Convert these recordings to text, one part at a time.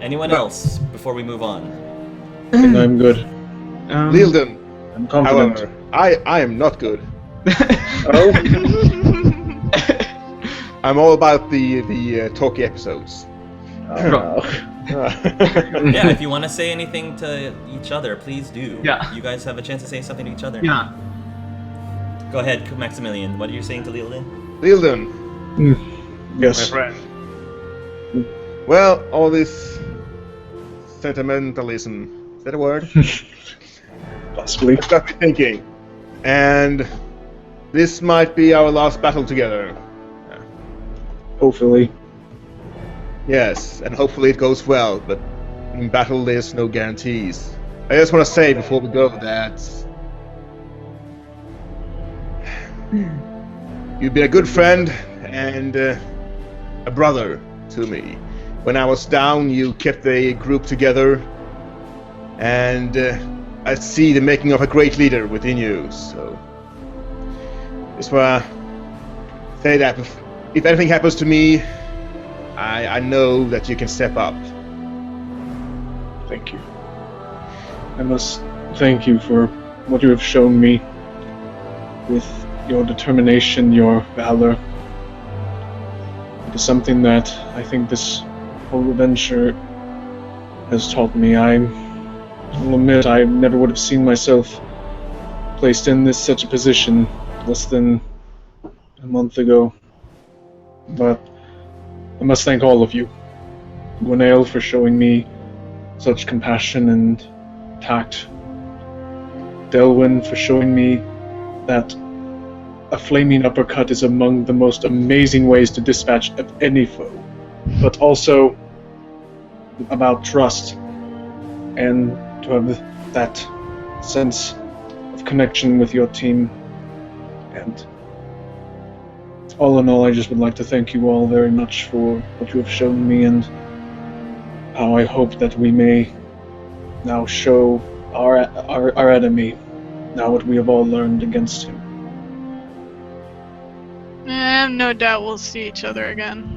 Anyone else before we move on? And I'm good. Lealden, I'm confident. however, I am not good. Oh? I'm all about the talky episodes. Yeah, if you want to say anything to each other, please do. Yeah. You guys have a chance to say something to each other. Yeah. Go ahead, Maximilian. What are you saying to Lealden? Lealden, my Yes. friend. Well, all this sentimentalism, is that a word? Possibly. It's got me thinking. And this might be our last battle together. Hopefully. Yes, and hopefully it goes well, but in battle there's no guarantees. I just want to say before we go that you've been a good friend and a brother to me. When I was down, you kept the group together, and I see the making of a great leader within you, so just want to say that if anything happens to me, I know that you can step up. Thank you. I must thank you for what you have shown me with your determination, your valor. It is something that I think this whole adventure has taught me. I will admit I never would have seen myself placed in such a position less than a month ago. But I must thank all of you. Gwenaël for showing me such compassion and tact. Delwyn for showing me that a flaming uppercut is among the most amazing ways to dispatch any foe. But also about trust and to have that sense of connection with your team. And all in all, I just would like to thank you all very much for what you have shown me, and how I hope that we may now show our enemy now what we have all learned against him. No doubt we'll see each other again.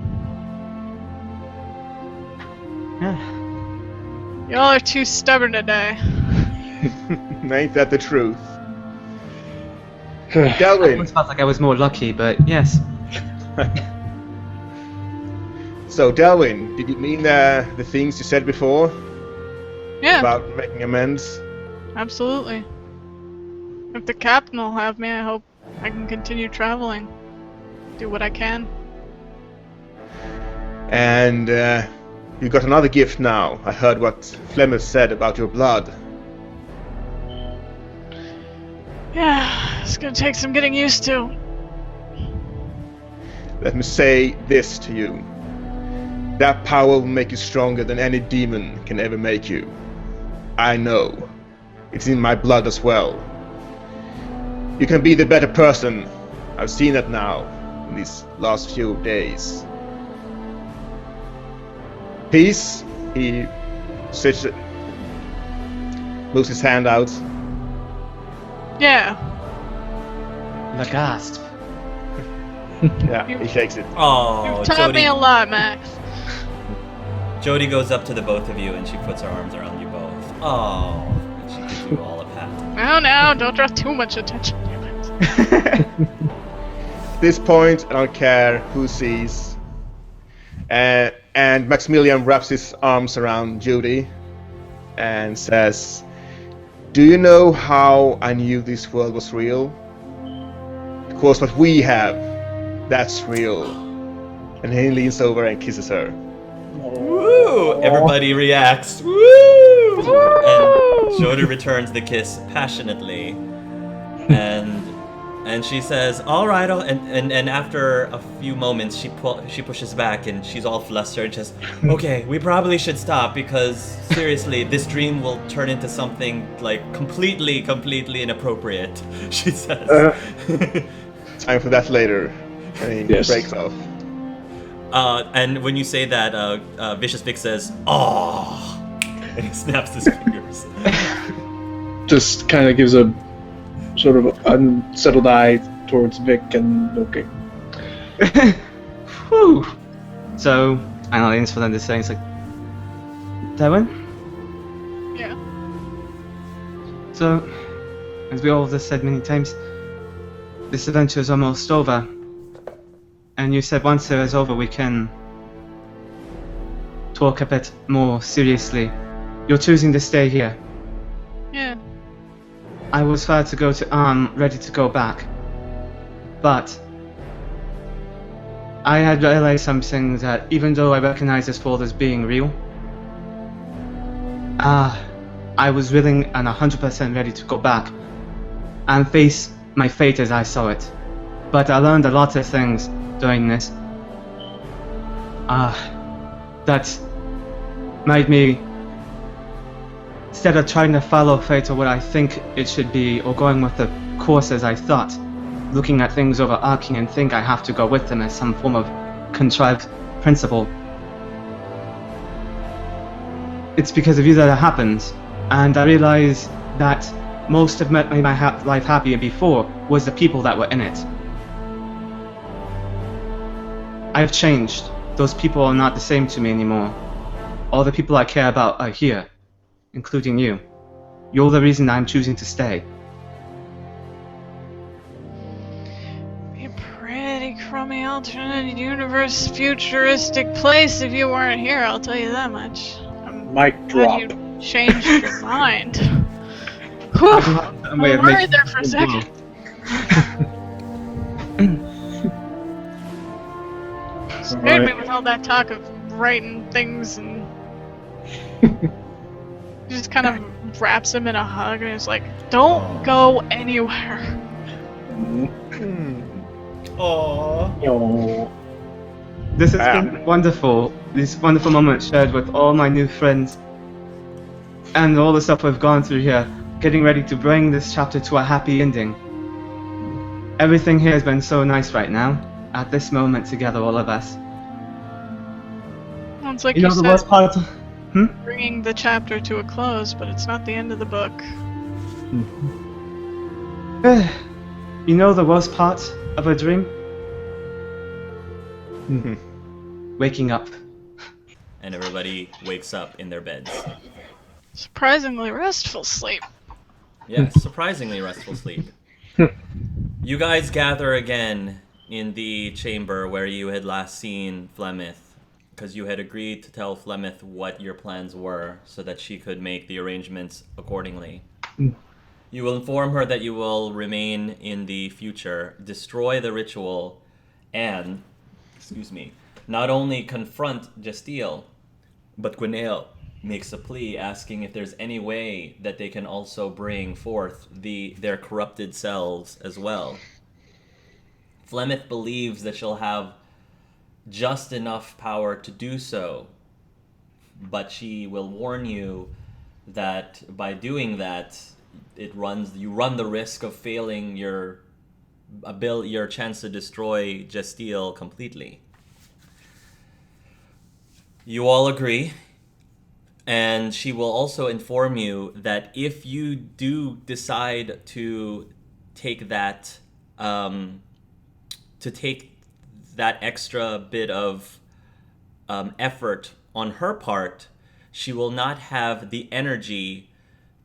Y'all are too stubborn today. Ain't that the truth? I Delwyn, almost felt like I was more lucky, but yes. so Delwyn, did you mean the things you said before Yeah, about making amends? absolutely. If the captain will have me, I hope I can continue traveling. Do what I can. And you got another gift now. I heard what Flemeth said about your blood. Yeah, it's gonna take some getting used to. Let me say this to you. That power will make you stronger than any demon can ever make you. I know. It's in my blood as well. You can be the better person. I've seen that now, in these last few days. Peace. He moves his hand out. Yeah. The gasp. Yeah, he shakes it. Oh, You've taught me a lot, Max. Jody goes up to the both of you and she puts her arms around you both. Oh, and she gives you all a pat. No, don't draw too much attention. At this point, I don't care who sees. And Maximilian wraps his arms around Judy and says, "Do you know how I knew this world was real? Because what we have, that's real." And he leans over and kisses her. Woo! Everybody reacts. Woo! And Jody returns the kiss passionately, and she says, "All right." And after a few moments, she pushes back and she's all flustered. Just, okay, we probably should stop because seriously, this dream will turn into something like completely inappropriate. She says. Time for that later. And he breaks off. And when you say that, Vicious Vic says, "Oh," and he snaps his fingers. Just kind of gives a sort of unsettled eye towards Vic and okay. Whew. So, and audience for them to say, it's like, Darwin? Yeah. So, as we all have said many times, this adventure is almost over. And you said once it is over, we can talk a bit more seriously. You're choosing to stay here. Yeah. I was far to go to ready to go back. But I had realized something, that even though I recognize this world as being real, I was willing and 100% ready to go back and face my fate as I saw it. But I learned a lot of things during this that made me, instead of trying to follow fate or what I think it should be, or going with the course as I thought, looking at things overarching and think I have to go with them as some form of contrived principle. It's because of you that it happens, and I realize that most of what made my life happier before was the people that were in it. I've changed. Those people are not the same to me anymore. All the people I care about are here, including you. You're the reason I'm choosing to stay. Be a pretty crummy alternate universe futuristic place if you weren't here, I'll tell you that much. I'm Mic glad drop. you changed your mind. Whew, I'm I was worried there for a second. Scared me with all that talk of writing things, and just kind of wraps him in a hug and is like, don't go anywhere. Aww. Oh, This has been wonderful. These wonderful moments shared with all my new friends, and all the stuff we've gone through here, getting ready to bring this chapter to a happy ending. Everything here has been so nice right now, at this moment together, all of us. Well, it's like You you, know the said, worst part? bringing the chapter to a close, but it's not the end of the book. You know the worst part of a dream? Waking up. And everybody wakes up in their beds. Surprisingly restful sleep. Yes, surprisingly restful sleep. You guys gather again in the chamber where you had last seen Flemeth, because you had agreed to tell Flemeth what your plans were so that she could make the arrangements accordingly. You will inform her that you will remain in the future, destroy the ritual, and, not only confront Jastiel, but Gwenael makes a plea asking if there's any way that they can also bring forth their corrupted selves as well. Flemeth believes that she'll have just enough power to do so, but she will warn you that by doing that, you run the risk of failing your chance to destroy Jastiel completely. You all agree. And she will also inform you that if you do decide to take that extra bit of effort on her part, she will not have the energy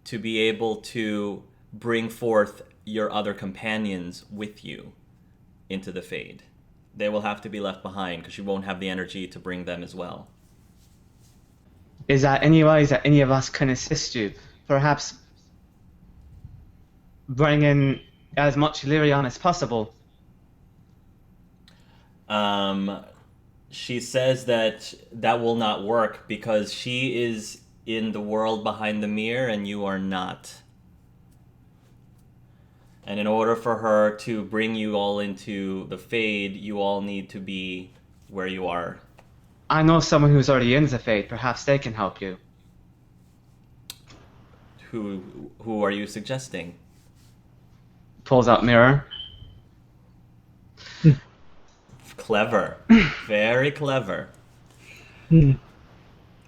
to be able to bring forth your other companions with you into the Fade. They will have to be left behind because she won't have the energy to bring them as well. Is there any ways that any of us can assist you? Perhaps bring in as much Lyrion as possible. She says that will not work because she is in the world behind the mirror and you are not. And in order for her to bring you all into the Fade, you all need to be where you are. I know someone who's already in the Fade. Perhaps they can help you. Who are you suggesting? Pulls out mirror. Clever. Very clever.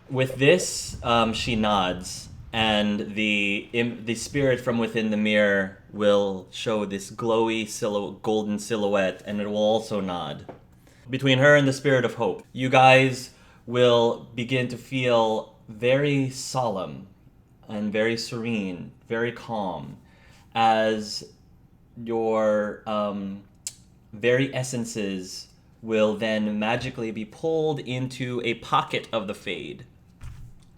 With this, she nods, and the spirit from within the mirror will show this glowy golden silhouette, and it will also nod. Between her and the spirit of hope, you guys will begin to feel very solemn and very serene, very calm, as your very essences will then magically be pulled into a pocket of the Fade,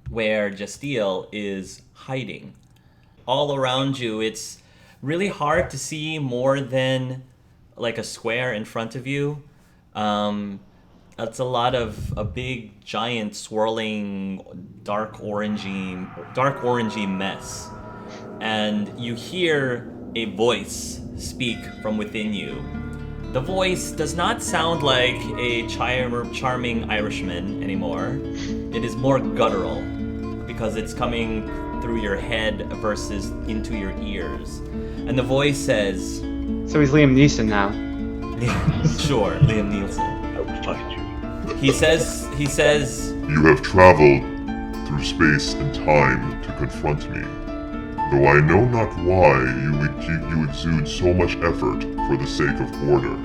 where Jastiel is hiding. All around you, it's really hard to see more than like a square in front of you. It's a lot of a big, giant, swirling, dark orangey mess. And you hear a voice speak from within you. The voice does not sound like a charming Irishman anymore. It is more guttural, because it's coming through your head versus into your ears. And the voice says... So he's Liam Neeson now. Sure, Liam Neeson. I will find you. He says, You have traveled through space and time to confront me, though I know not why you exude so much effort for the sake of order.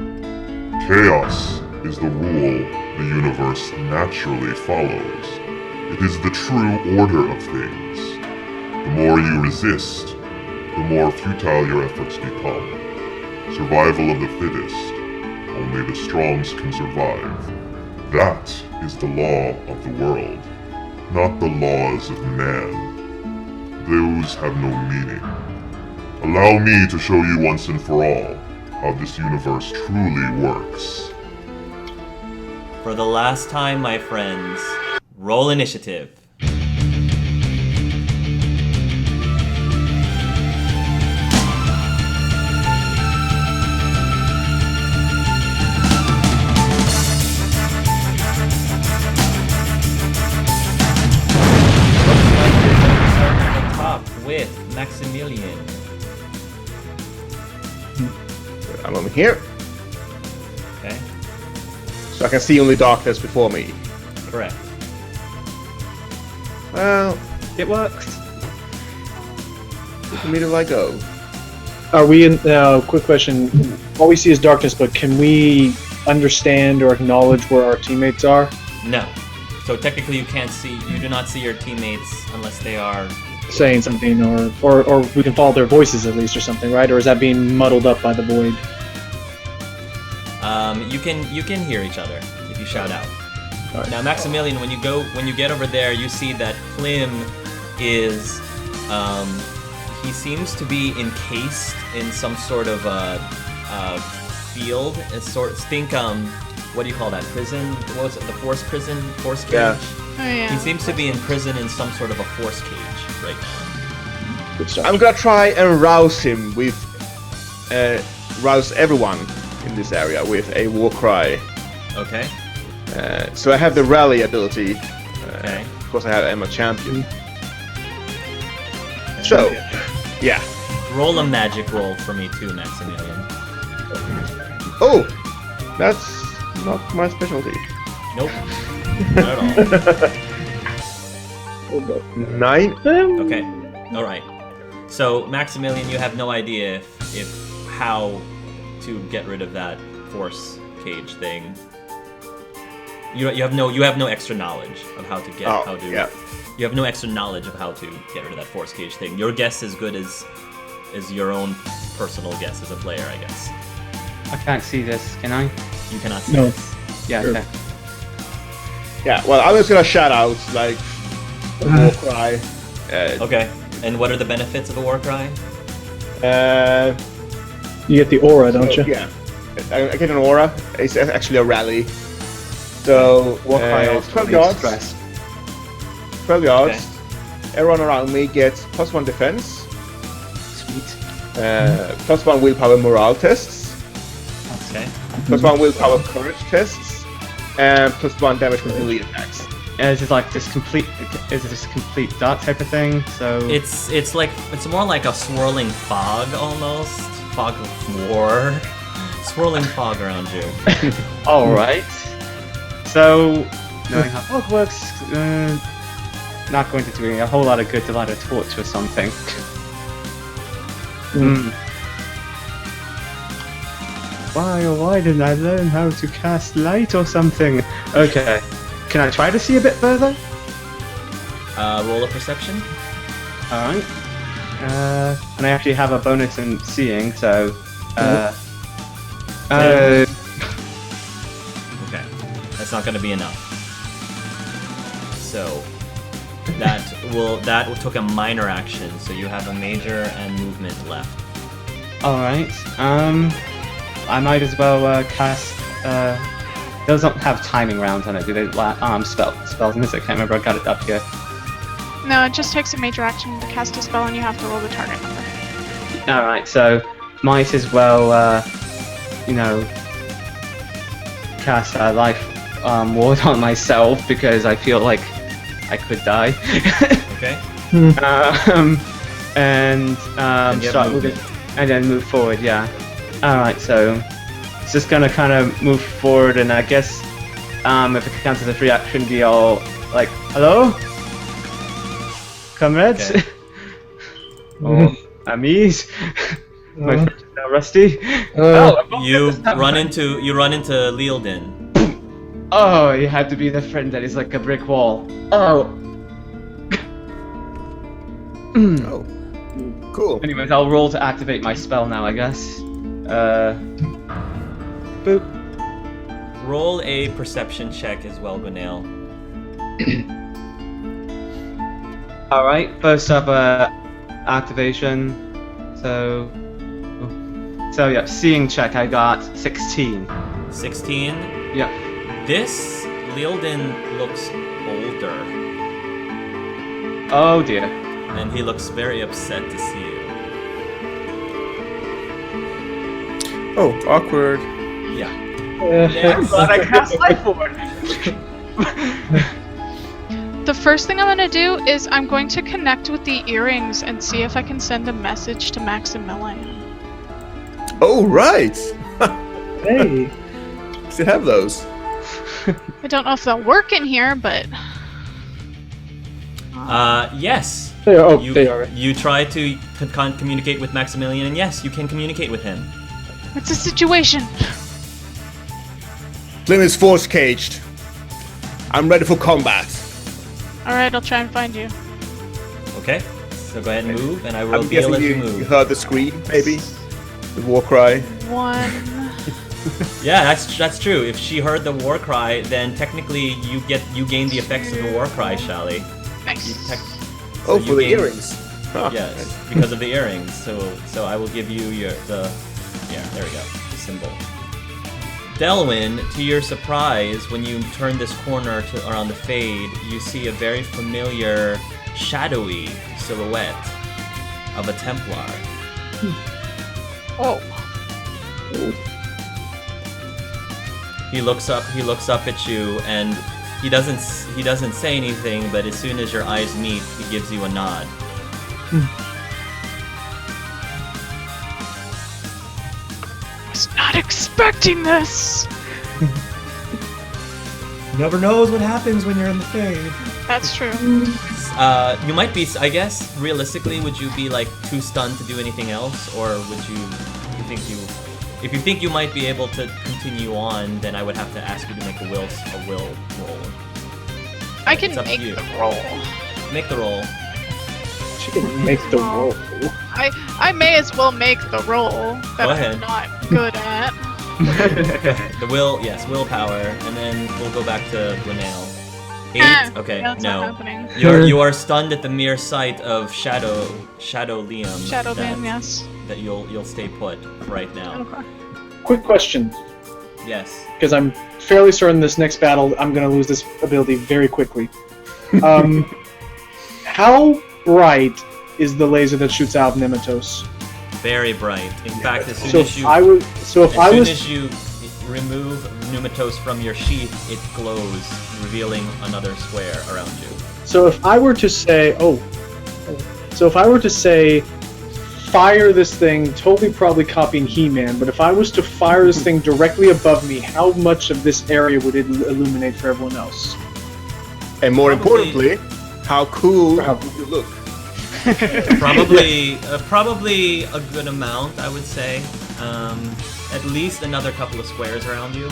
Chaos is the rule the universe naturally follows. It is the true order of things. The more you resist, the more futile your efforts become. Survival of the fittest. Only the strongs can survive. That is the law of the world, not the laws of man. Those have no meaning. Allow me to show you once and for all how this universe truly works. for the last time, my friends, roll initiative. With Maximilian. I'm over here, Okay, so I can see only darkness before me. correct. Well, It worked. which way do I go? Are we in? Quick question. All we see is darkness, but can we understand or acknowledge where our teammates are? No. So technically, you do not see your teammates unless they are. Saying something, or we can follow their voices at least, or something, right? Or is that being muddled up by the void? You can hear each other if you shout out. Alright. Now, Maximilian, when you get over there, you see that Klim is he seems to be encased in some sort of field. What do you call that? Prison? What was it? The force prison? Force cage? Yeah. Oh yeah. He seems to be in prison in some sort of a force cage right now. Good stuff. I'm gonna try and rouse him with, rouse everyone in this area with a war cry. Okay. So I have the rally ability. Okay. Of course, I'm a champion. So, yeah. Roll a magic roll for me too, Maximilian. Oh, that's not my specialty. Nope. Not at all. 9. Okay. All right. So Maximilian, you have no idea if how to get rid of that force cage thing. You have no extra knowledge of how to get Yeah. You have no extra knowledge of how to get rid of that force cage thing. Your guess is good as your own personal guess as a player, I guess. I can't see this, can I? You cannot see No. this. Yeah, Sure. okay. Yeah. Well, I'm just gonna shout out like a war cry. Okay. And what are the benefits of a war cry? You get the aura, don't you? Yeah. I get an aura. It's actually a rally. So War cry also 12 relieves yards. stress. 12 yards. Everyone around me gets +1 defense, Sweet. +1 willpower morale tests, Okay. +1 willpower courage tests, and +1 damage from melee attacks. Is it like this complete? Is it this complete dark type of thing? So It's more like a swirling fog almost. Fog of war. Swirling fog around you. all right. So knowing how fog works, not going to do me a whole lot of good to light a torch or something. Why didn't I learn how to cast light or something? Okay. Can I try to see a bit further? Roll a perception. Alright. And I actually have a bonus in seeing, so... Okay. That's not gonna be enough. So... That took a minor action, so you have a major and movement left. Alright. I might as well cast... Those don't have timing rounds on it, do they? Spells, miss, I can't remember, I got it up here. No, it just takes a major action to cast a spell and you have to roll the target number. Alright, so might as well, cast a life ward on myself because I feel like I could die. Okay. And start moving, and then move forward. Yeah. Alright, so it's just gonna kind of move forward, and I guess if it counts as a free action, be all like, "Hello, comrades." Okay. Or amis. My friend is now rusty. You run into Leoldin. Oh, you have to be the friend that is like a brick wall. Oh. Oh. Cool. Anyways, I'll roll to activate my spell now, I guess. Boop. Roll a perception check as well, Gunail. Alright, first up, activation. So yeah, seeing check, I got 16. 16. Yeah. This Leoldin looks older, Oh dear. and he looks very upset to see you. Oh, awkward. Yeah. I'm glad I cast life ward. The first thing I'm gonna do is I'm going to connect with the earrings and see if I can send a message to Maximilian. Oh, right. Hey. Should have those. I don't know if they'll work in here, but... Yes. They are. Oh, You, they are. you try to communicate with Maximilian, and yes, you can communicate with him. What's the situation? Flynn is force caged. I'm ready for combat. Alright, I'll try and find you. Okay. So go ahead and move, and I will I'm reveal guessing as you you move. heard the scream, maybe? The war cry. 1... Yeah, that's true. If she heard the war cry, then technically you gain the effects of the war cry, Shally. Nice. Oh, you for the gain- earrings. Huh. Yes, because of the earrings. So I will give you there we go, the symbol. Delwyn, to your surprise, when you turn this corner around the fade, you see a very familiar, shadowy silhouette of a Templar. Oh. He looks up at you, and he doesn't say anything, but as soon as your eyes meet, he gives you a nod. Was not expecting this! Never knows what happens when you're in the fade. That's true. You might be, I guess, realistically, would you be like too stunned to do anything else, or would if you think you might be able to continue on, then I would have to ask you to make a will roll. I can It's up to make you. the roll. Make the roll. She can make the roll. I may as well make the roll that Go I'm ahead. not good at. The willpower, and then we'll go back to Gwenail. 8? Okay, Yeah, that's no. not happening. You are stunned at the mere sight of Shadow Liam. Shadow that, Band, yes. That you'll stay put right now. Okay. Quick question, Yes. because I'm fairly certain this next battle I'm going to lose this ability very quickly. How bright is the laser that shoots out of Nemetos? Very bright. In fact, as soon So as if you I you remove Pneumatos from your sheath, it glows, revealing another square around you. So if I were to say, fire this thing, totally probably copying He-Man, but if I was to fire this thing directly above me, how much of this area would it illuminate for everyone else? And more Probably- importantly, how cool Probably. you look. Probably a good amount, I would say. At least another couple of squares around you.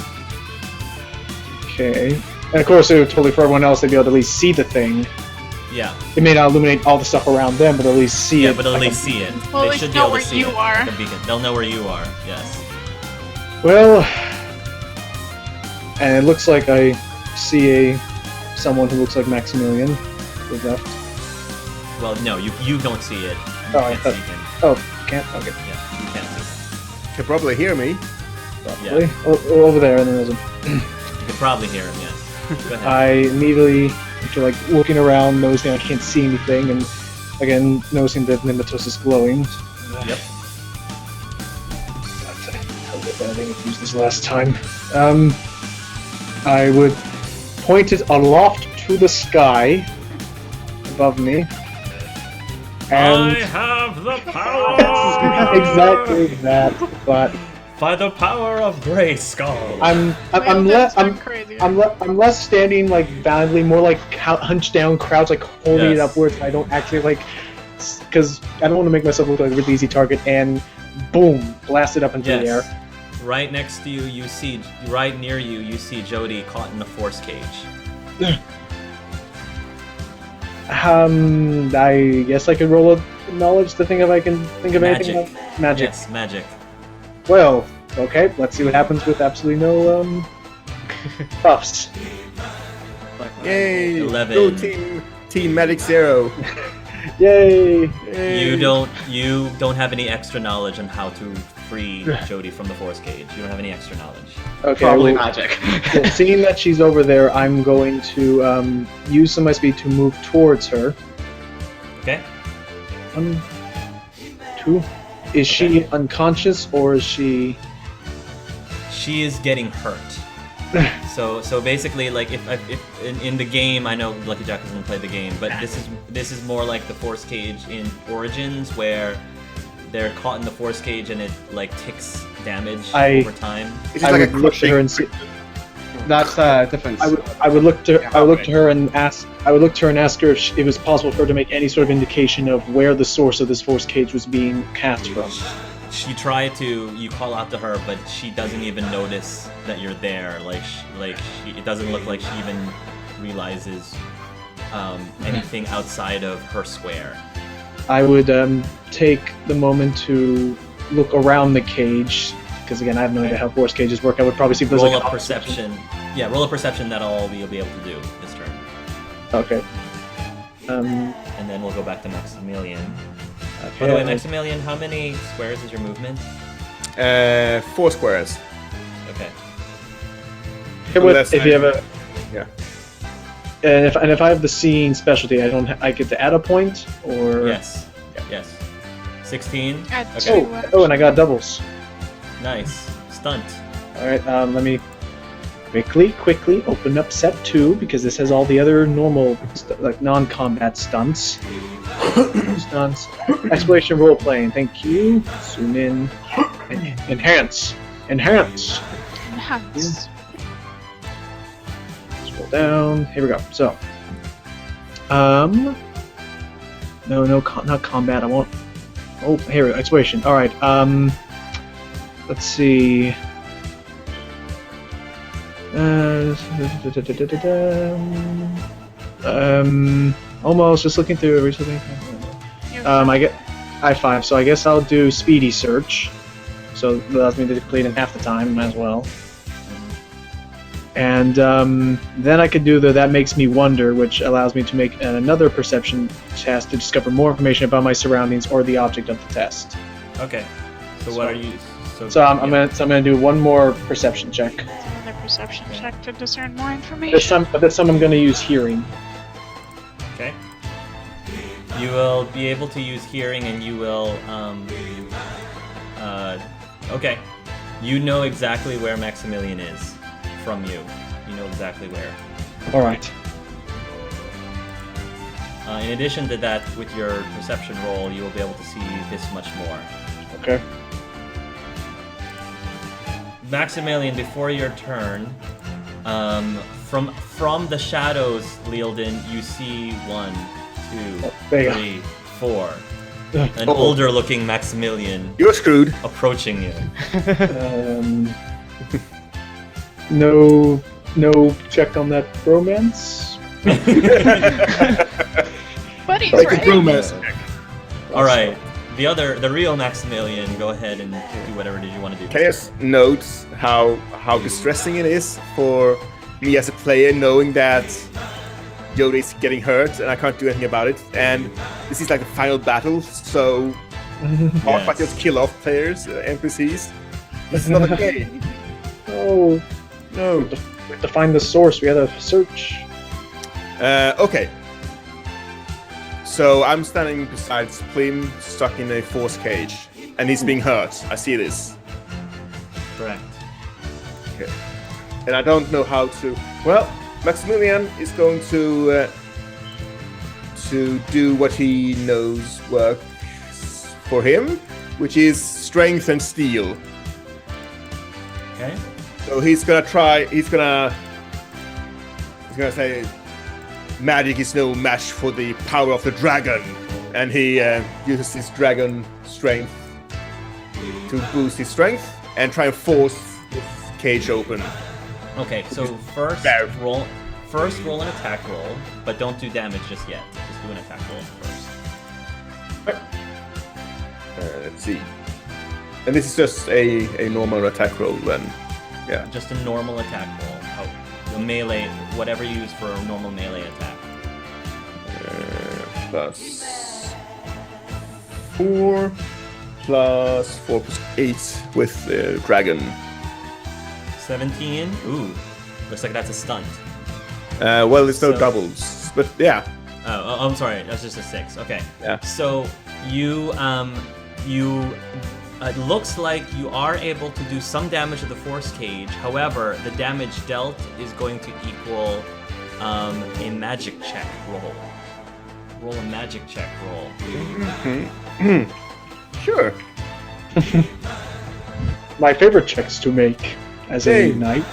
Okay. And of course, it would totally for everyone else, they'd be able to at least see the thing. Yeah. It may not illuminate all the stuff around them, but at least see Yeah, it. but at like least see it. Well, at They least should be know able to where see you it. are. Like a beacon. They'll know where you are. Yes. Well, and it looks like I see someone who looks like Maximilian to the left. Well, no, you don't see it. You Oh, I can't thought- see him. Oh, can't? Okay, Yeah, you can't see him. Can probably hear me. probably. Oh, over there, and then there's a... You can probably hear him. Yes. Go ahead. I immediately, after like looking around, noticing I can't see anything, and again noticing that Nimitos is glowing. Yep. I didn't use this last time. I would point it aloft to the sky above me, and have the power. exactly that. But By the power of Grayskull. I'm less standing like valiantly, more like hunched down, crouched, like holding it Yes. upwards. I don't actually like, because I don't want to make myself look like a really easy target, and boom, blast it up into the air. Yes. Right next to you, you see, right near you, you see Jody caught in a force cage. I guess I could roll a knowledge to think if I can think of anything. Magic. Like magic. Yes, magic. Well, okay. Let's see what happens with absolutely no buffs. Yay! 11. Go team Medic Zero. Yay! Yay. You don't have any extra knowledge on how to free Jody from the force cage. You don't have any extra knowledge. Okay. Probably well, magic. well, seeing that she's over there, I'm going to use some of my speed to move towards her. Okay. 1, 2. Is she unconscious or is she? She is getting hurt. So basically, like if in the game, I know Lucky Jack hasn't played the game, but this is more like the force cage in Origins, where they're caught in the force cage and it like ticks damage over time. It's I just like would a look to her crushing. and see. That's a difference. I would look to her and ask. I would look to her and ask her if it was possible for her to make any sort of indication of where the source of this force cage was being cast from. She tried to. You call out to her, but she doesn't even notice that you're there. It doesn't look like she even realizes anything outside of her square. I would take the moment to look around the cage, because again, I have no idea how force cages work. I would probably see if there's Roll like a perception. Yeah, roll a perception. That all you'll be able to do this turn, Okay. and then we'll go back to Maximilian. Okay. By the way, Maximilian, how many squares is your movement? 4 squares. Okay. Unless if you have a Yeah. and if I have the seeing specialty, I get to add a point or Yes. Yes. 16. Add Okay. two. Oh, and I got doubles. Nice. Stunt. All right. Let me quickly open up set 2 because this has all the other normal like non-combat stunts. Stunts. Exploration role playing. Thank you. Zoom in. Enhance. Enhance. Enhance. Scroll down. Here we go. So, not combat. I want. Oh, here, exploration. All right. Let's see. Almost just looking through everything. I get I5, so I guess I'll do speedy search. So that allows me to complete in half the time. Might as well. And then I could do the That Makes Me Wonder, which allows me to make another perception test to discover more information about my surroundings or the object of the test. Okay. So what are you? So I'm gonna do one more perception check. Another perception check to discern more information. This time I'm gonna use hearing. Okay. You will be able to use hearing, and you will. Okay. You know exactly where Maximilian is from you. You know exactly where. All right. In addition to that, with your perception roll, you will be able to see this much more. Okay. Maximilian, before your turn, from the shadows, Lealden, you see 1, 2, there you go. 3, 4. An older-looking Maximilian You're screwed. approaching you. No check on that romance. Jody's Like a right. bromance. All right. The real Maximilian, go ahead and do whatever it is you want to do. Can I just note how distressing it is for me as a player knowing that Jody's getting hurt and I can't do anything about it, and this is like the final battle, so if I just kill off players, NPCs, this is not okay. Oh, No. we have to find the source. We gotta search. Okay. So I'm standing beside Plim, stuck in a force cage, and he's being hurt. I see this. Correct. Okay. And I don't know how to. Well, Maximilian is going to do what he knows works for him, which is strength and steel. Okay. So he's gonna try. He's gonna say, magic is no match for the power of the dragon, and he uses his dragon strength to boost his strength and try and force this cage open. Okay, so first There. roll an attack roll, but don't do damage just yet. Just do an attack roll first. Let's see. And this is just a normal attack roll then. Yeah. Just a normal attack roll. A melee, whatever you use for a normal melee attack. Plus 4 plus 4 plus 8 with the dragon. 17. Ooh, looks like that's a stunt. Well, there's no So- doubles, but yeah. Oh, I'm sorry. That's just a 6. Okay. Yeah. So you it looks like you are able to do some damage to the force cage. However, the damage dealt is going to equal a magic check roll. Roll a magic check roll. Sure. My favorite checks to make as Hey. a knight.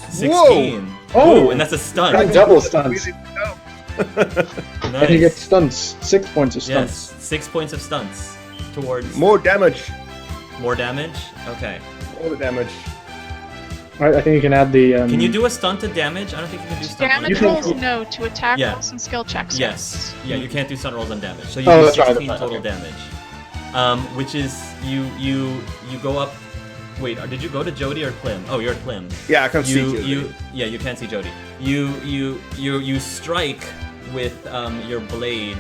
16. Oh! Ooh, and that's a stunt. Got double stunts. Nice. And you get stunts. 6 points of stunts. Yes, 6 points of stunts towards More damage. more damage. Okay. All the damage. Alright, I think you can add the. Can you do a stunt to damage? I don't think you can do stunt. Damage You can- rolls no to attack Yeah. rolls and skill checks. Yes. Yeah, you can't do stunt rolls on damage. So you Oh, do that's right, 16 that's right, total okay. damage. Which is you go up. Wait, did you go to Jody or Plim? Oh, you're at Plim. Yeah, I can see you. You can't see Jody. You strike with your blade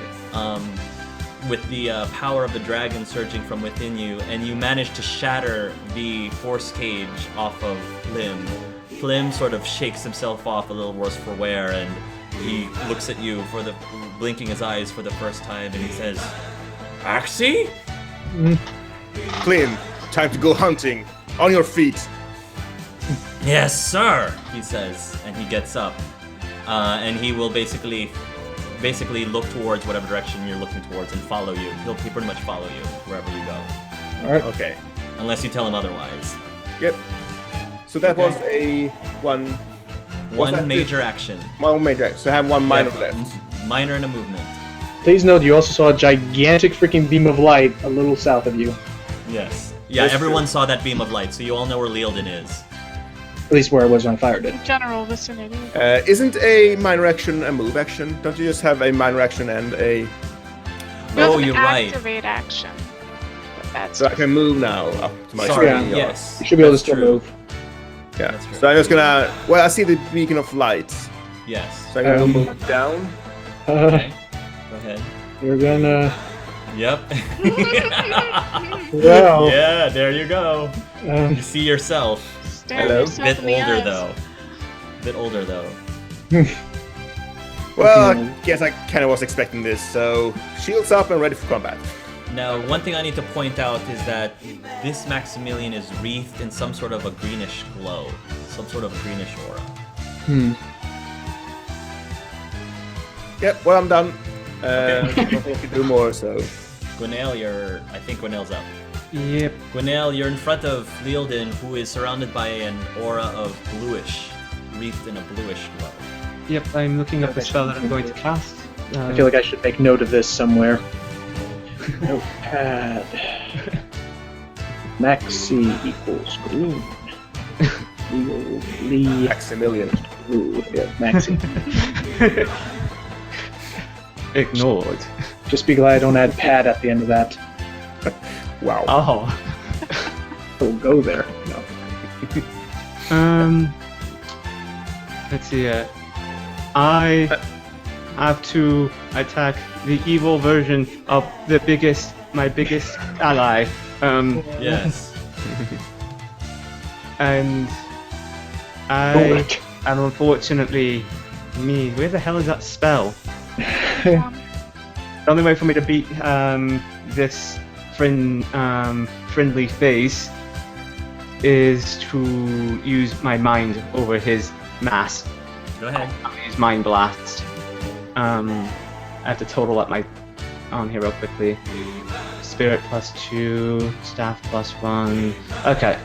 with the power of the dragon surging from within you, and you manage to shatter the force cage off of Plim. Plim sort of shakes himself off a little worse for wear, and he looks at you blinking his eyes for the first time, and he says, "Axie?" Clean. Time to go hunting. On your feet. Yes, sir, he says, and he gets up, and he will basically look towards whatever direction you're looking towards and follow you. He'll pretty much follow you wherever you go, Alright. Okay. unless you tell him otherwise. Yep. So that Okay. was a one. What's that? One major action. One major. So I have one minor Yeah, left. Minor and a movement. Please note you also saw a gigantic freaking beam of light a little south of you. Yes. Yeah, That's everyone true. saw that beam of light, so you all know where Lealden is. At least where I was when I fired it. General vicinity. Isn't a minor action a move action? Don't you just have a minor action and a? You Oh, have an you're right. activate action. But that's So I can move now up to my Sorry, screen. yes. You should be able to that's still true. move. Yeah. That's true. So I'm just gonna. Well, I see the beacon of light. Yes. So I'm gonna Um, move down. Okay. Go ahead. You're gonna. Yep. Well. Yeah, there you go. Um, You see yourself. Stare Hello. yourself Bit in the older eyes. though. Bit older though. Well, Okay. I guess I kind of was expecting this. So shields up and ready for combat. Now, one thing I need to point out is that this Maximilian is wreathed in some sort of a greenish glow, some sort of greenish aura. Yep. Well, I'm done. Okay. I don't think I can do more. So. Gwenail, I think Gwenail's up. Yep. Gwenail, you're in front of Lealden, who is surrounded by an aura of bluish, wreathed in a bluish glow. Yep, I'm looking up the spell that I'm going to cast. I feel like I should make note of this somewhere. Notepad. Maxi equals green. Lee. Maximilian. Blue. Yeah, Maxi. ignored. Just be glad I don't add pad at the end of that. Wow. Oh. We'll go there. No. Let's see. I have to attack the evil version of my biggest ally. Yes. And I am unfortunately me. Where the hell is that spell? The only way for me to beat this friendly face is to use my mind over his mass. Go ahead. I'll use Mind Blast. I have to total up my on here real quickly. Spirit +2, Staff +1. Okay.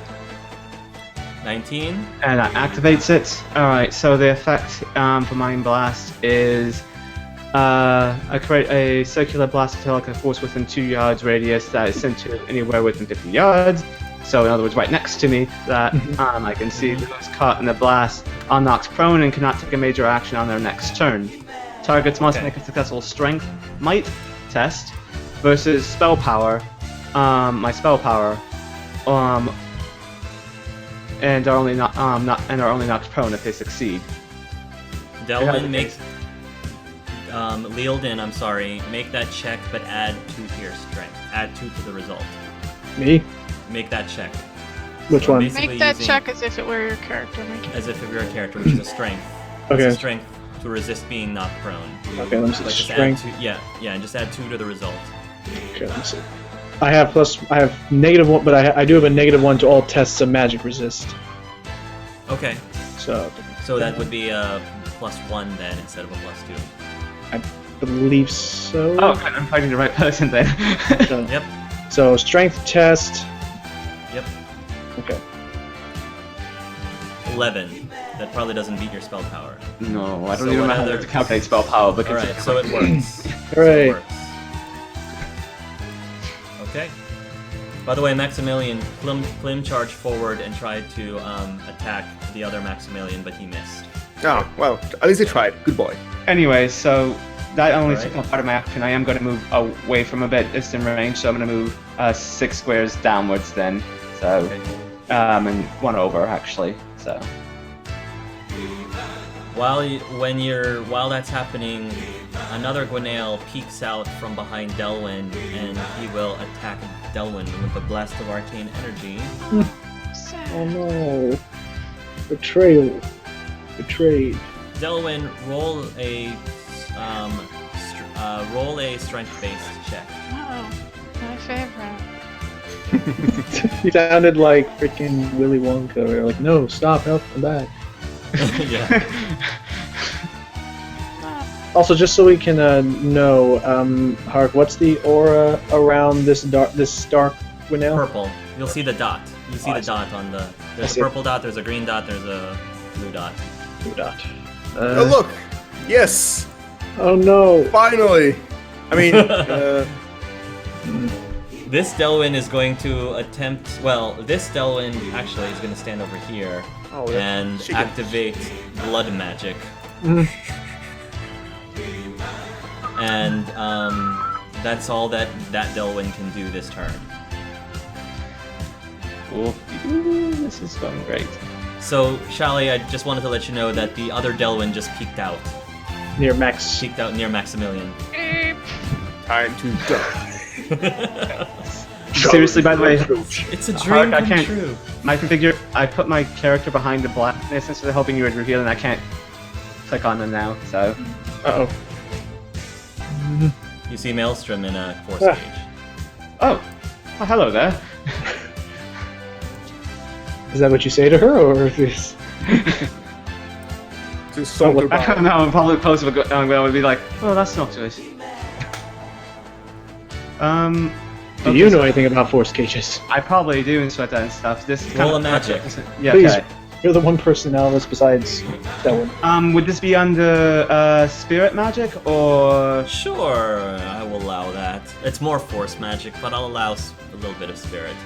19. And that activates it. Alright, so the effect for Mind Blast is I create a circular blast of like a force within 2 yards radius that is sent to anywhere within 50 yards. So in other words, right next to me, that I can see those caught in the blast are knocked prone and cannot take a major action on their next turn. Targets must make a successful Strength Might test versus Spell Power. My Spell Power, and are only knocked prone if they succeed. Delwyn, make Leoldin, I'm sorry, make that check, but add 2 to your strength. Add 2 to the result. Me? Make that check. Which So one? basically Make that using- check as if it were your character making. As if it were a character, which is a strength. Okay. It's a strength to resist being knocked prone. Okay, let me see. But just Strength. add 2, yeah, and just add 2 to the result. Okay, let me see. I have -1, but I do have a -1 to all tests of magic resist. Okay, So so that would be a +1 then instead of a +2. I believe so. Oh, okay, I'm fighting the right person then. So, Yep, so strength test. yep. Okay. 11. That probably doesn't beat your spell power. No, I don't So even what know how other- to calculate spell power because Alright, so it works. Hooray. So it works. Okay. By the way, Maximilian, Plim charged forward and tried to attack the other Maximilian, but he missed. Oh, well, at least I tried. Good boy. Anyway, so that only Alright. took up part of my action. I am going to move away from a bit distant range, so I'm going to move 6 squares downwards then. So, Okay. and 1 over actually. So, While that's happening, another Gwenail peeks out from behind Delwyn, and he will attack Delwyn with a blast of arcane energy. Oh no. Betrayal. Betrayed. Delwyn, roll a strength-based check. Oh, my favorite. He sounded like freaking Willy Wonka. Or like, no, stop, help, come back. Yeah. Also, just so we can know, Hark, what's the aura around this dark Gwenail? Purple. You'll see the dot. You see Oh, I the see. dot on the. I There's a see. purple dot. There's a green dot. There's a blue dot. Blue dot. Oh, look! Yes! Oh no! Finally! I mean, This Delwyn is going to attempt. Well, this Delwyn actually is going to stand over here oh, that- and she can- activate blood magic. Mm. And that's all that Delwyn can do this turn. ooh, this is going great. So, Shali, I just wanted to let you know that the other Delwyn just peeked out. Near Max. Peeked out near Maximilian. time to die. Seriously, by the way, It's a Hark, dream I come can't- true. I put my character behind the blackness instead of hoping you would reveal, and I can't click on them now. So, Uh-oh. You see Maelstrom in a force Ah. cage. oh, hello there. Is that what you say to her, or is this... To saunter I don't by. know. I'm probably close. I'm going to be like, oh, that's not good. Do you know anything about force cages? I probably do in Sweat and stuff. This is Roll kind a of magic. Yeah. Please. Okay. You're the one person out of us besides that one. Would this be under spirit magic or? Sure, I will allow that. It's more force magic, but I'll allow a little bit of spirit.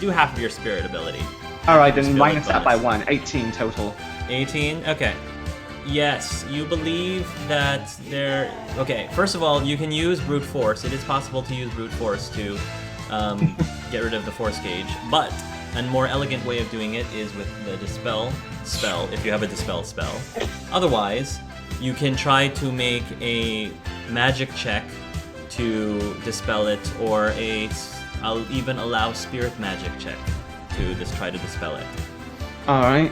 Do half of your spirit ability. All right, then Spirit minus that by bonus. 1. 18 total. 18? Okay. Yes, you believe that there. Okay, first of all, you can use brute force. It is possible to use brute force to get rid of the force gauge, but a more elegant way of doing it is with the dispel spell, if you have a dispel spell. Otherwise, you can try to make a magic check to dispel it, or I'll even allow spirit magic check to just try to dispel it. Alright.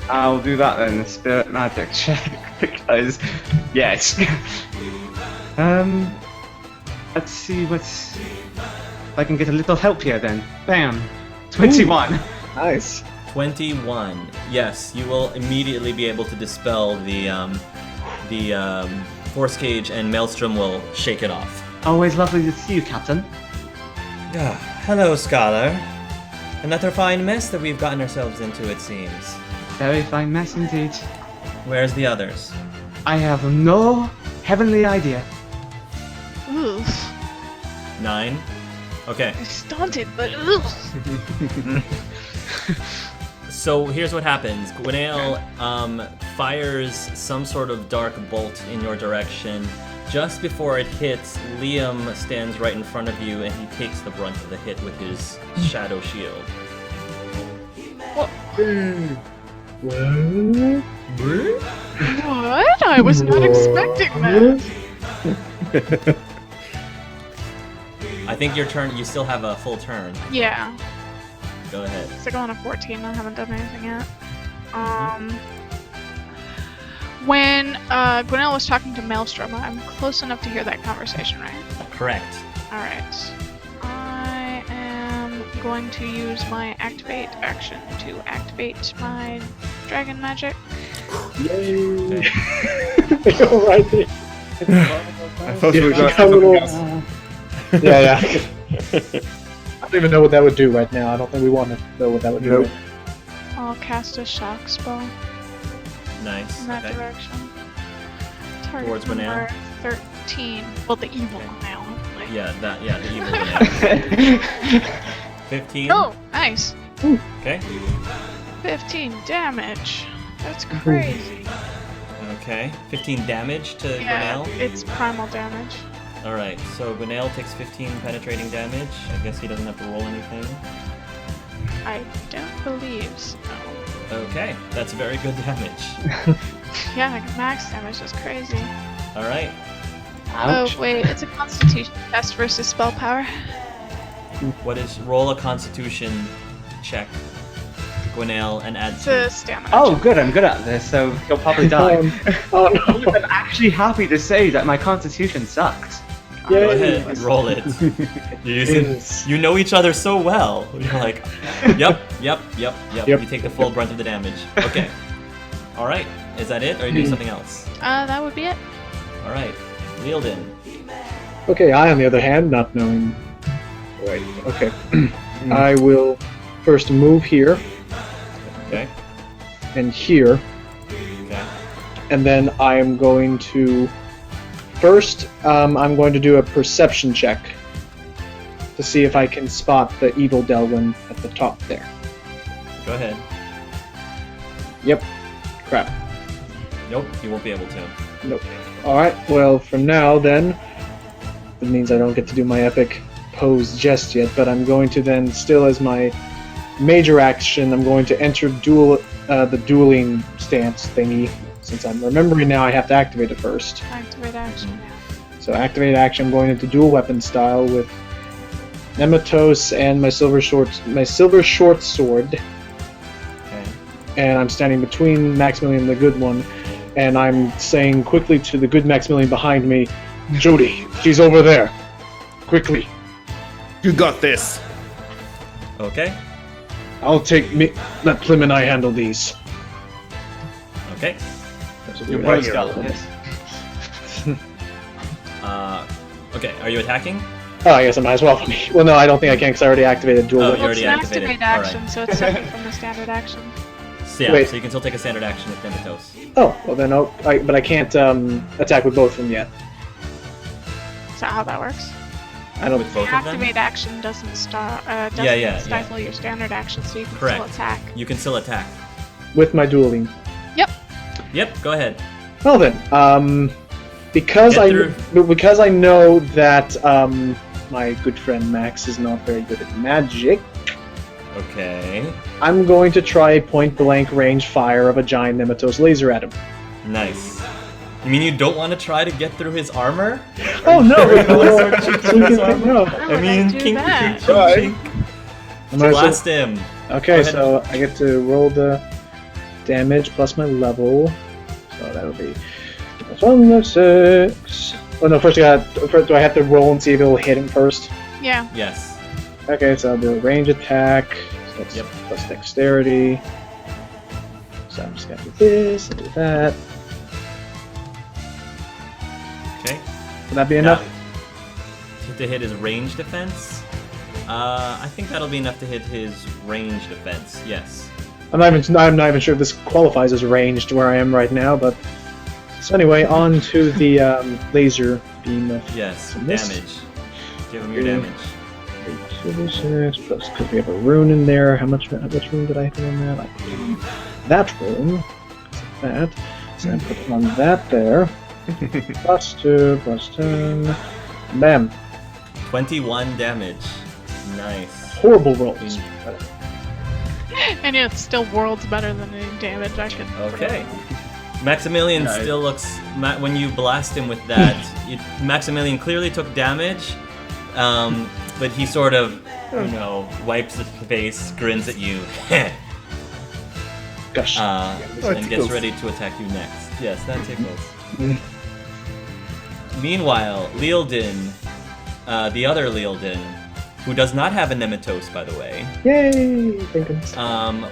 I'll do that then, the spirit magic check, because, yes. Let's see what's... If I can get a little help here then. Bam! 21. Ooh, nice. 21. Yes, you will immediately be able to dispel the force gauge, and Maelstrom will shake it off. Always lovely to see you, Captain. Hello, Scholar. Another fine mess that we've gotten ourselves into, it seems. Very fine mess indeed. Where's the others? I have no heavenly idea. Oof. 9. Okay. I stunted, but ugh. So here's what happens. Gwenail fires some sort of dark bolt in your direction. Just before it hits, Liam stands right in front of you, and he takes the brunt of the hit with his shadow shield. What? I was not expecting that. I think your turn. You still have a full turn. Yeah. Go ahead. So going on a 14, I haven't done anything yet. When Gwenail was talking to Maelstrom, I'm close enough to hear that conversation, right? Correct. Alright. I am going to use my activate action to activate my dragon magic. Yay! You're right there. I thought we were going to a little- else. Yeah. I don't even know what that would do right now. I don't think we want to know what that would do. Nope. I'll cast a shock spell Nice. in that Okay. direction. Target Towards number Gwenail? 13. Well, the evil Gwenail. Like... Yeah, the evil Gwenail. 15. Oh, nice. Okay. 15 damage. That's crazy. Okay. 15 damage to Yeah, Gwenail. it's primal damage. Alright, so Gwenail takes 15 penetrating damage. I guess he doesn't have to roll anything. I don't believe so. Okay, that's very good damage. Yeah, like max damage is crazy. Alright. Ouch. Oh, wait, it's a constitution test versus spell power. Roll a constitution check, Gwenail, and add It's 2. a stamina. Oh, good, I'm good at this, so he'll probably die. Oh no! I'm actually happy to say that my constitution sucked. Yay. Go ahead, roll it. You know each other so well. You're like, yep. Yep. You take the full brunt of the damage. Okay. Alright, is that it, or are you doing something else? That would be it. Alright, Lealden. Okay, I, on the other hand, not knowing. Wait. Okay. I will first move here Okay. and here, Okay. and then I am going to. First, I'm going to do a perception check to see if I can spot the evil Delwyn at the top there. Go ahead. Yep. Crap. Nope, you won't be able to. Nope. Alright, well, for now, then, it means I don't get to do my epic pose just yet, but I'm going to then, still as my major action, I'm going to enter the dueling stance thingy. Since I'm remembering now, I have to activate it first. Activate action now. So activate action, I'm going into dual weapon style with Nematos and my silver short sword. Okay. And I'm standing between Maximilian and the good one, and I'm saying quickly to the good Maximilian behind me, Jody, she's over there. Quickly. You got this. Okay. Let Plim and I handle these. Okay. Your Right boy's here. got this. Okay, are you attacking? Oh, I guess I might as well for me. Well, no, I don't think I can because I already activated dual Oh, weapon. you Well, it's already an activated. activate Alright. action, so it's separate from the standard action. So, yeah, Wait. so you can still take a standard action with Nematos. Oh, well then, but I can't attack with both of them yet. Is that how that works? I don't. With both of them? Activate action doesn't Yeah. stifle your standard action, so you can Correct. still attack. You can still attack. With my dueling. Yep. Yep, go ahead. Well then, because Get I know that my good friend Max is not very good at magic, Okay. I'm going to try point blank range fire of a giant Nemetos laser at him. Nice. You mean you don't want to try to get through his armor? Oh no! No. Why I would mean, do kink, that? kink, Blast him. Okay, Go ahead. so I get to roll the damage plus my level. So that'll be +1, 6. Oh no! First do I have to roll and see if it'll hit him first? Yeah. Yes. Okay, so I'll do a range attack. So that's Yep. plus dexterity. So I'm just gonna do this and do that. Okay. Would that be enough? To hit his range defense? I think that'll be enough to hit his range defense. Yes. I'm not even sure if this qualifies as ranged where I am right now, but so anyway, on to the laser beam of Yes. Miss. Damage. Give him your damage. 6 plus because we have a rune in there. How much rune did I have in there? Like that rune. That. So I put on that there. +2, +10. Bam. 21 damage. Nice. Horrible rolls. And it's still worlds better than any damage I could. Okay. Maximilian Nice. still looks. When you blast him with that, Maximilian clearly took damage, but he sort of, wipes his face, grins at you, Gosh. and gets tickles. ready to attack you next. Yes, that tickles. Meanwhile, Leoldin, the other Leoldin, who does not have a Nemetos, by the way, Yay! Thank goodness.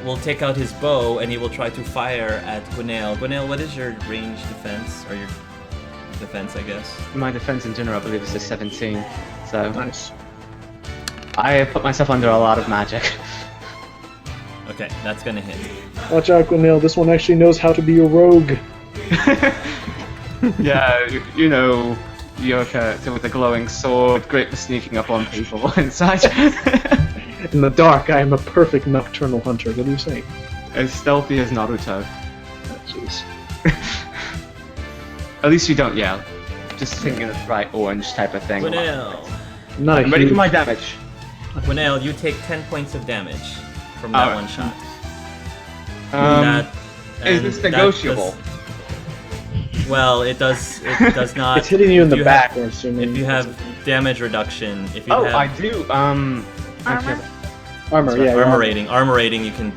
will take out his bow and he will try to fire at Gwenail. Gwenail, what is your range defense? Or your defense, I guess? My defense in general, I believe, is a 17. So Nice. I put myself under a lot of magic. Okay, that's gonna hit. Watch out, Gwenail. This one actually knows how to be a rogue. Yeah, you know, your character with the glowing sword, great for sneaking up on people and such. In the dark, I am a perfect nocturnal hunter. What do you say? As stealthy as Naruto. Oh, jeez. At least you don't yell. Just thinking of the bright orange type of thing. Gwenail. Not I'm ready for my damage. Gwenail, you take 10 points of damage from that Alright. one shot. Is this negotiable? Well, it does not. It's hitting you in if the back, we're assuming. If you have damage reduction, if you Oh, have I do. Armor? Armor, yeah. armor yeah. rating, you can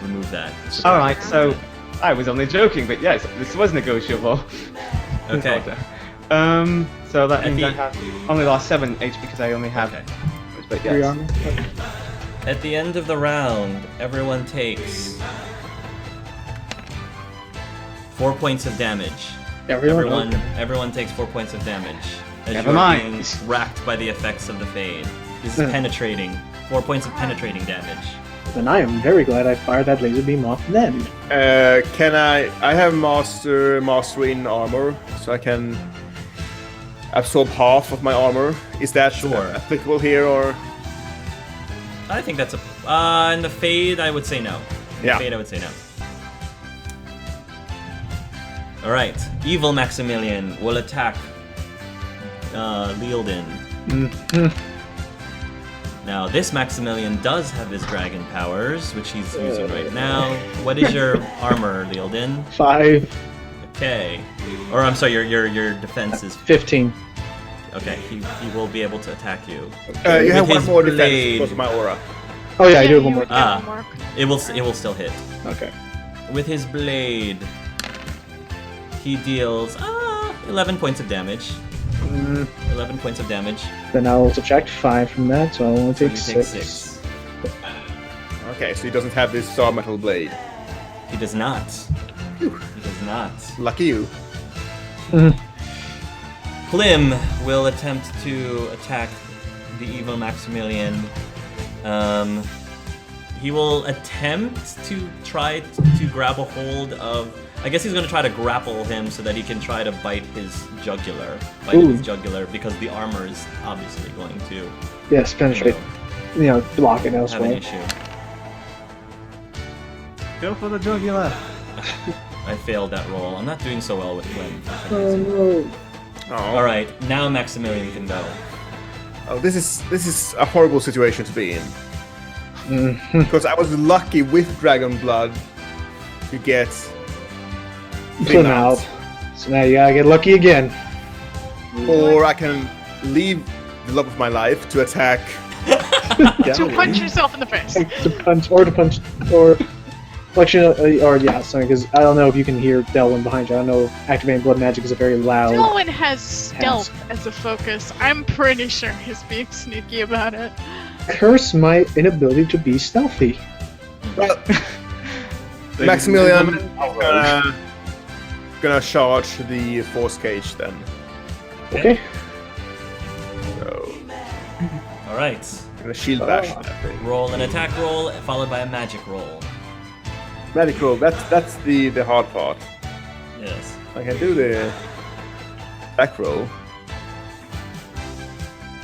remove that. All right, so I was only joking, but yes, this was negotiable. Okay. So that At means the- I have only lost 7 HP because I only have. Okay. But 3 yes. armor. Okay. At the end of the round, everyone takes 4 points of damage. Everyone? Okay. Everyone takes 4 points of damage as Never you're mind. being racked by the effects of the fade. This is penetrating. 4 points of penetrating damage. Then I am very glad I fired that laser beam off then. Can I have mastery in armor, so I can absorb half of my armor. Is that Sure. applicable here, or? I think that's in the fade, I would say no. In Yeah. the fade, I would say no. All right, evil Maximilian will attack Leoldin. Now, this Maximilian does have his dragon powers, which he's using right now. What is your armor, Leoldin? 5, Okay. Or I'm sorry, your defense is 15. okay. He will be able to attack you. You have With one his more blade. defense because of my aura. Oh yeah, I do have you one more. would get Ah. one more. It will still hit. Okay. With his blade, he deals 11 points of damage. 11 points of damage. Then I'll subtract 5 from that, so I'll only So take you take 6. 6. Okay, so he doesn't have this star metal blade. He does not. He does not. Lucky you. Plim will attempt to attack the evil Maximilian. He will attempt to try to grab a hold of. I guess he's going to try to grapple him so that he can try to bite his jugular. Because the armor is obviously going to Yes, penetrate. Block it have an elsewhere. issue. Go for the jugular. I failed that roll. I'm not doing so well with Flynn. Oh no. Oh. All right, now Maximilian can go. Oh, this is a horrible situation to be in. Mhm. Because I was lucky with Dragon Blood to get Flynn out. So now you gotta get lucky again. or I can leave the love of my life to attack. To punch yourself in the face. To punch, or flexion, or yeah, sorry, because I don't know if you can hear Delwyn behind you. I don't know. Activating blood magic is a very loud. Dylan has stealth as a focus. I'm pretty sure he's being sneaky about it. Curse my inability to be stealthy. Well, Maximilian, gonna charge the force cage then. Okay. So, All right. gonna shield bash that thing. Roll an attack roll followed by a magic roll. Magic roll. That's the hard part. Yes. I can do the attack roll.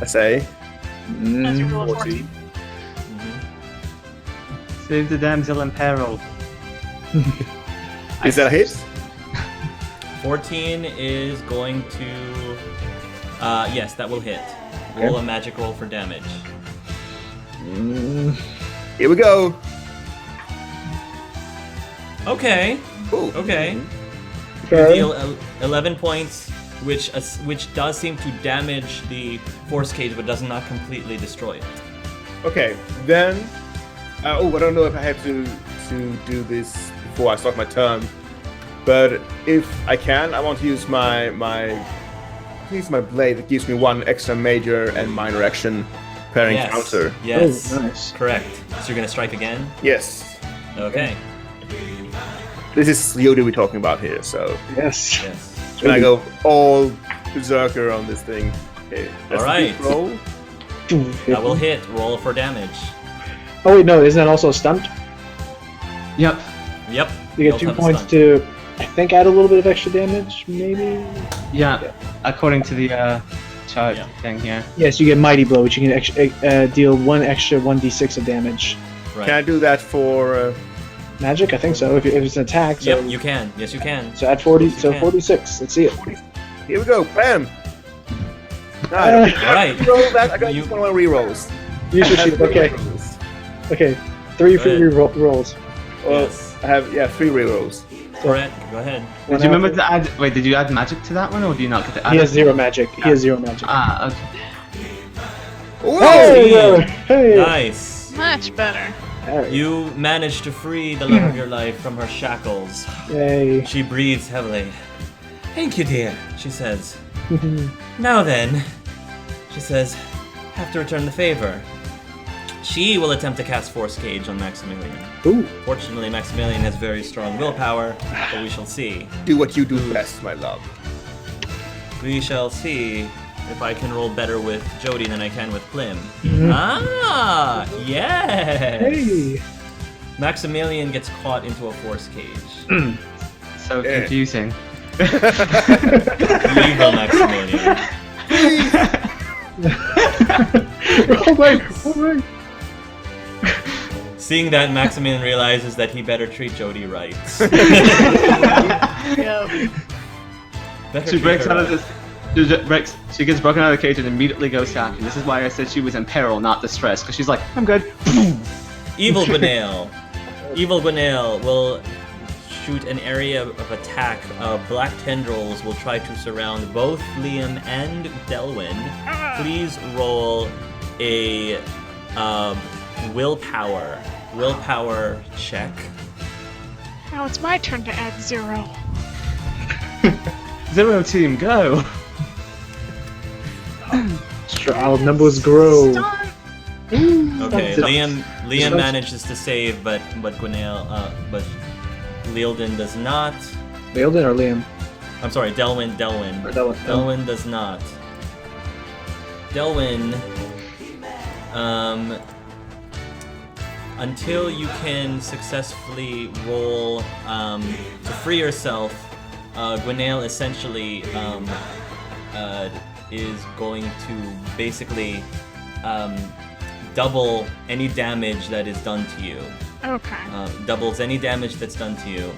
I say. As you roll a 40. 14. Save the damsel in peril. Is that a hit? 14 is going to. Yes, that will hit. Roll a magic roll for damage. Here we go. Okay. Ooh. Okay. You Okay. deal 11 points, which does seem to damage the force cage, but does not completely destroy it. Okay, then. I don't know if I have to do this before I start my turn, but if I can, I want to use my blade that gives me one extra major and minor action per encounter. Yes. Oh, nice. Correct. So you're gonna strike again. Yes, Okay. this is Yodi we're talking about here, so Yes. Yes. and I go all berserker on this thing. Okay, that's All right. the roll. That will hit. Roll for damage. Oh wait, no, isn't that also stunned? Yep. Yep. You get also 2 have a points stun. to, I think, add a little bit of extra damage, maybe? Yeah. According to the chart Yeah. thing here. Yes, you get Mighty Blow, which you can deal 1 extra 1d6 of damage. Right. Can I do that for? Magic? I think so, if it's an attack. So, Yep, you can. Yes, you can. so add 40, Yes, you so can. 46. Let's see it. Here we go. Bam. Uh, All right. Reroll that. I got You- one of my rerolls. Use your shield. Okay, Rerolls. okay. 3 Go free ahead. rolls. Well, Yes. I have 3 rerolls. Correct. Go ahead. One Did you remember after- to add? Wait, did you add magic to that one, or do you not get to add? He has it? 0 magic. He has 0 magic. Ah, okay. Hey! Hey! Nice. Much better. Alright. You managed to free the love of your life from her shackles. Yay. She breathes heavily. Thank you, dear, she says. Now then, she says, have to return the favor. She will attempt to cast Force Cage on Maximilian. Ooh. Fortunately, Maximilian has very strong willpower, but we shall see. Do what you do best, my love. We shall see if I can roll better with Jody than I can with Plim. Ah, yes! Hey! Maximilian gets caught into a Force Cage. So Yeah. confusing. Evil Maximilian. Alright. Seeing that, Maximilian realizes that he better treat Jody right. Yep. Better She treat breaks her out of right. this. She gets broken out of the cage and immediately goes hacking. This is why I said she was in peril, not distress, because she's like, I'm good. Evil Gwenail. Evil Gwenail will shoot an area of attack. Black tendrils will try to surround both Liam and Delwyn. Please roll a willpower check. Now it's my turn to add 0. 0 team, go. Our numbers grow. Stun! Okay, Stop. Liam Stop. manages to save, but Gwenail, but Lealden does not. Lealden or Liam? I'm sorry, Delwyn. Or Delwyn. Delwyn does not. Delwyn, until you can successfully roll to free yourself, Gwenail essentially is going to basically double any damage that is done to you. Okay. Doubles any damage that's done to you.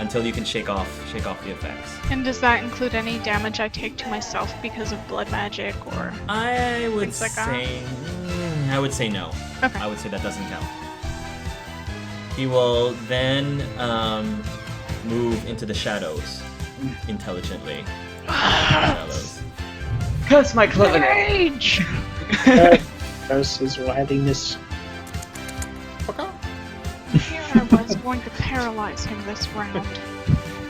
until you can shake off the effects. And does that include any damage I take to myself because of blood magic or? I would Things like that? say, I would say no. Okay. I would say that doesn't count. He will then move into the shadows intelligently. Shadows. Curse my cleverness! Rage! Curse his wildiness. Here I was going to paralyze him this round.